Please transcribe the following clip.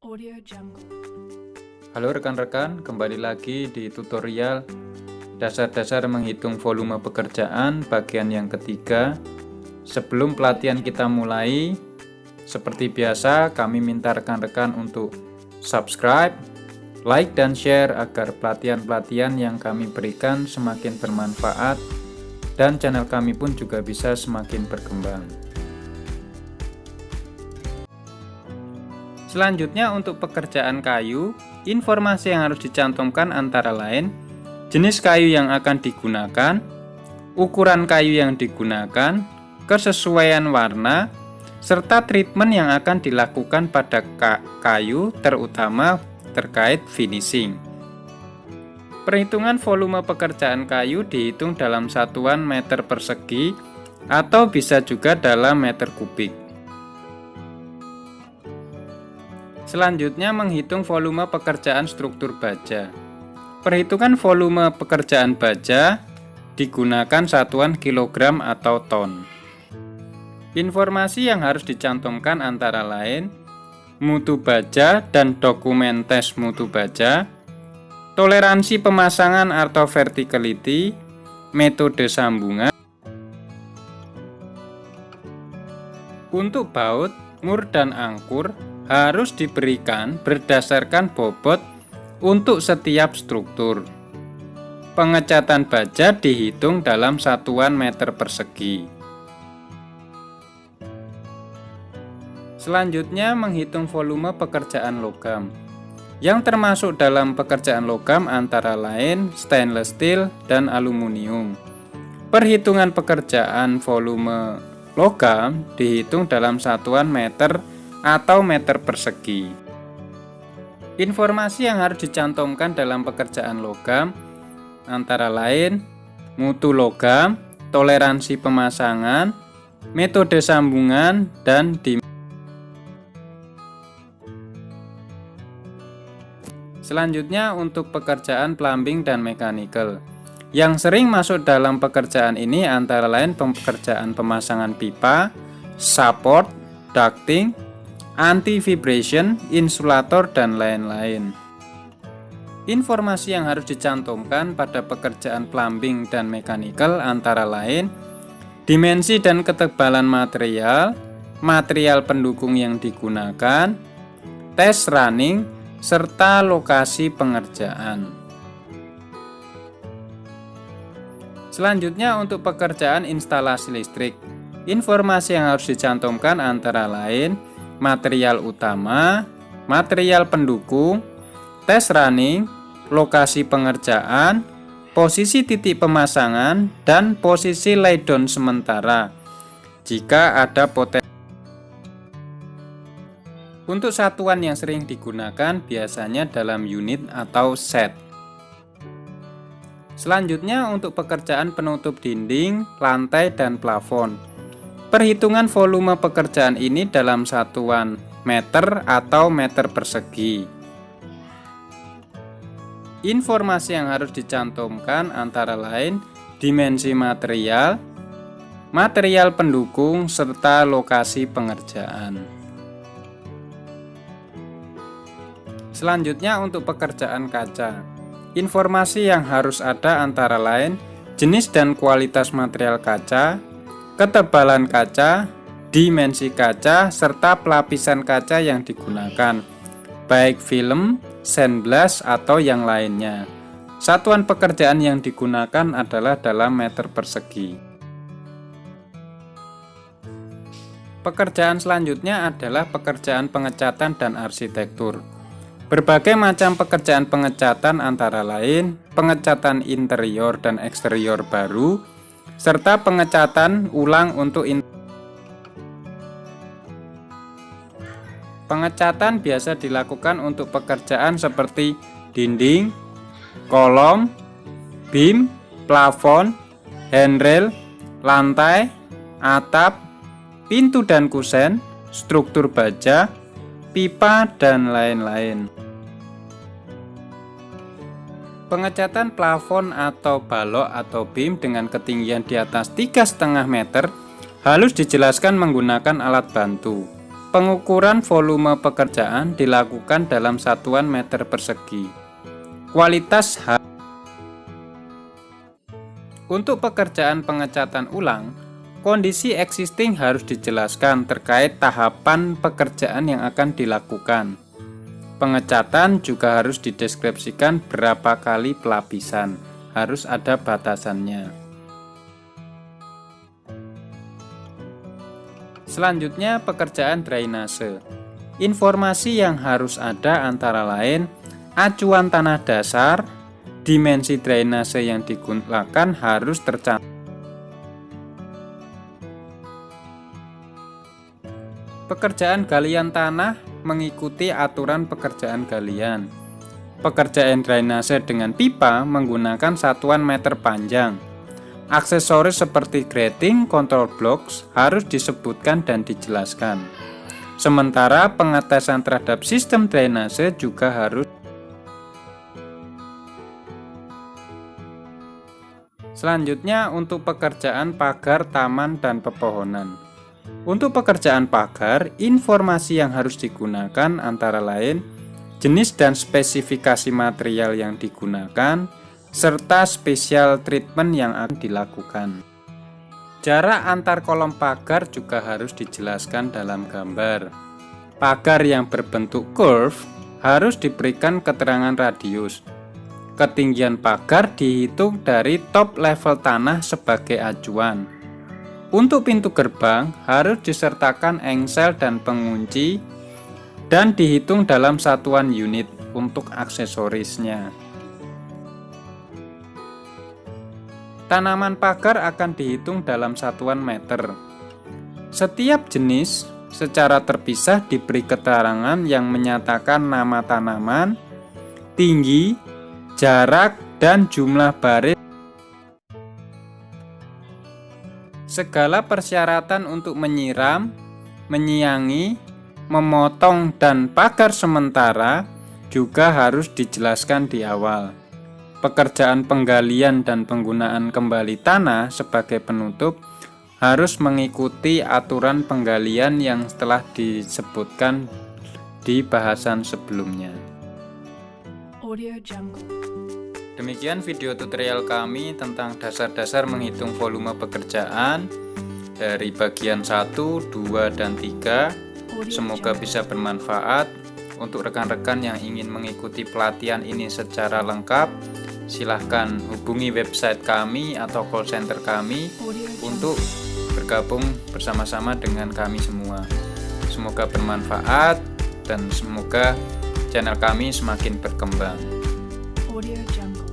Audio Jungle. Halo rekan-rekan, kembali lagi di tutorial dasar-dasar menghitung volume pekerjaan bagian yang ketiga. Sebelum pelatihan kita mulai, seperti biasa kami minta rekan-rekan untuk subscribe, like dan share agar pelatihan-pelatihan yang kami berikan semakin bermanfaat dan channel kami pun juga bisa semakin berkembang. Selanjutnya untuk pekerjaan kayu, informasi yang harus dicantumkan antara lain jenis kayu yang akan digunakan, ukuran kayu yang digunakan, kesesuaian warna, serta treatment yang akan dilakukan pada kayu terutama terkait finishing. Perhitungan volume pekerjaan kayu dihitung dalam satuan meter persegi atau bisa juga dalam meter kubik. Selanjutnya menghitung volume pekerjaan struktur baja. Perhitungan volume pekerjaan baja digunakan satuan kilogram atau ton. Informasi yang harus dicantumkan antara lain mutu baja dan dokumen tes mutu baja, toleransi pemasangan atau verticality, metode sambungan. Untuk baut, mur dan angkur harus diberikan berdasarkan bobot untuk setiap struktur. Pengecatan baja dihitung dalam satuan meter persegi. Selanjutnya menghitung volume pekerjaan logam. Yang termasuk dalam pekerjaan logam antara lain stainless steel dan aluminium. Perhitungan pekerjaan volume logam dihitung dalam satuan meter atau meter persegi. Informasi yang harus dicantumkan dalam pekerjaan logam antara lain mutu logam, toleransi pemasangan, metode sambungan, dan Selanjutnya untuk pekerjaan plumbing dan mechanical. Yang sering masuk dalam pekerjaan ini antara lain pekerjaan pemasangan pipa, support, ducting, anti-vibration, insulator, dan lain-lain. Informasi yang harus dicantumkan pada pekerjaan plumbing dan mechanical antara lain dimensi dan ketebalan material, material pendukung yang digunakan, tes running, serta lokasi pengerjaan. Selanjutnya untuk pekerjaan instalasi listrik, informasi yang harus dicantumkan antara lain material utama, material pendukung, tes running, lokasi pengerjaan, posisi titik pemasangan, dan posisi laydown sementara jika ada potensi. Untuk satuan yang sering digunakan biasanya dalam unit atau set. Selanjutnya untuk pekerjaan penutup dinding, lantai, dan plafon. Perhitungan volume pekerjaan ini dalam satuan meter atau meter persegi. Informasi yang harus dicantumkan antara lain dimensi material, material pendukung, serta lokasi pengerjaan. Selanjutnya untuk pekerjaan kaca. Informasi yang harus ada antara lain jenis dan kualitas material kaca, ketebalan kaca, dimensi kaca, serta pelapisan kaca yang digunakan, baik film, sandblast, atau yang lainnya. Satuan pekerjaan yang digunakan adalah dalam meter persegi. Pekerjaan selanjutnya adalah pekerjaan pengecatan dan arsitektur. Berbagai macam pekerjaan pengecatan antara lain pengecatan interior dan eksterior baru, serta pengecatan ulang untuk pengecatan biasa dilakukan untuk pekerjaan seperti dinding, kolom, beam, plafon, handrail, lantai, atap, pintu dan kusen, struktur baja, pipa, dan lain-lain. Pengecatan plafon atau balok atau beam dengan ketinggian di atas 3,5 meter harus dijelaskan menggunakan alat bantu. Pengukuran volume pekerjaan dilakukan dalam satuan meter persegi. Kualitas untuk pekerjaan pengecatan ulang, kondisi existing harus dijelaskan terkait tahapan pekerjaan yang akan dilakukan. Pengecatan juga harus dideskripsikan berapa kali pelapisan, harus ada batasannya. Selanjutnya, pekerjaan drainase. Informasi yang harus ada antara lain acuan tanah dasar, dimensi drainase yang digunakan harus tercantum. Pekerjaan galian tanah mengikuti aturan pekerjaan galian. Pekerjaan drainase dengan pipa menggunakan satuan meter panjang. Aksesoris seperti grating, control blocks harus disebutkan dan dijelaskan. Sementara pengetesan terhadap sistem drainase juga harus. Selanjutnya untuk pekerjaan pagar, taman, dan pepohonan. Untuk pekerjaan pagar, informasi yang harus digunakan antara lain jenis dan spesifikasi material yang digunakan, serta special treatment yang akan dilakukan. Jarak antar kolom pagar juga harus dijelaskan dalam gambar. Pagar yang berbentuk curve harus diberikan keterangan radius. Ketinggian pagar dihitung dari top level tanah sebagai acuan. Untuk pintu gerbang harus disertakan engsel dan pengunci dan dihitung dalam satuan unit untuk aksesorisnya. Tanaman pagar akan dihitung dalam satuan meter. Setiap jenis secara terpisah diberi keterangan yang menyatakan nama tanaman, tinggi, jarak, dan jumlah baris. Segala persyaratan untuk menyiram, menyiangi, memotong, dan pagar sementara juga harus dijelaskan di awal. Pekerjaan penggalian dan penggunaan kembali tanah sebagai penutup harus mengikuti aturan penggalian yang telah disebutkan di bahasan sebelumnya. Demikian video tutorial kami tentang dasar-dasar menghitung volume pekerjaan dari bagian 1, 2, dan 3. Semoga bisa bermanfaat. Untuk rekan-rekan yang ingin mengikuti pelatihan ini secara lengkap, silahkan hubungi website kami atau call center kami untuk bergabung bersama-sama dengan kami semua. Semoga bermanfaat dan semoga channel kami semakin berkembang. Audio Jungle.